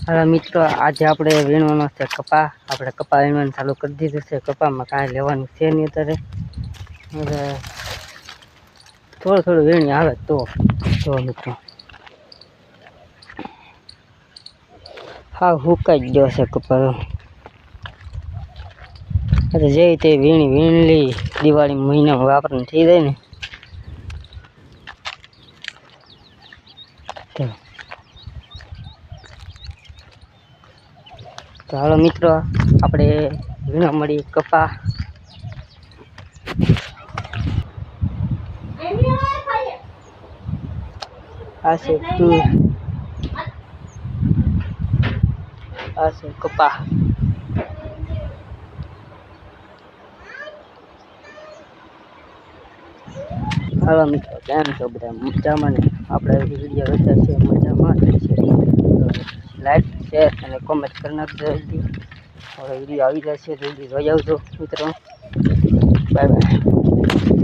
હા મિત્રો, આજે આપણે વીણવાનો છે કપા. આપણે કપા વીણવાનું ચાલુ કરી દીધું છે. કપામાં કાંઈ લેવાનું છે નહીં અત્યારે. હવે થોડું વીણી આવે તો જો મિત્રો હા હુકાઈ ગયો છે કપા. અરે જે તે વીણલી દિવાળી મહિનામાં વાપરવાનું થઈ જાય ને તો હાલો મિત્રો, આપણે વીણવા મળી કપા. આ છે આ છે કપા. હાલો મિત્રો, કેમ છો બધા? મજામાં ને? આપણે વિડીયો રચા છે મજામાં છે. લાઈક શેર અને કોમેન્ટ કરી નાખજો. જલ્દી હવે વિડીયો આવી જશે, જલ્દી જોઈ આવજો મિત્રો. Bye bye.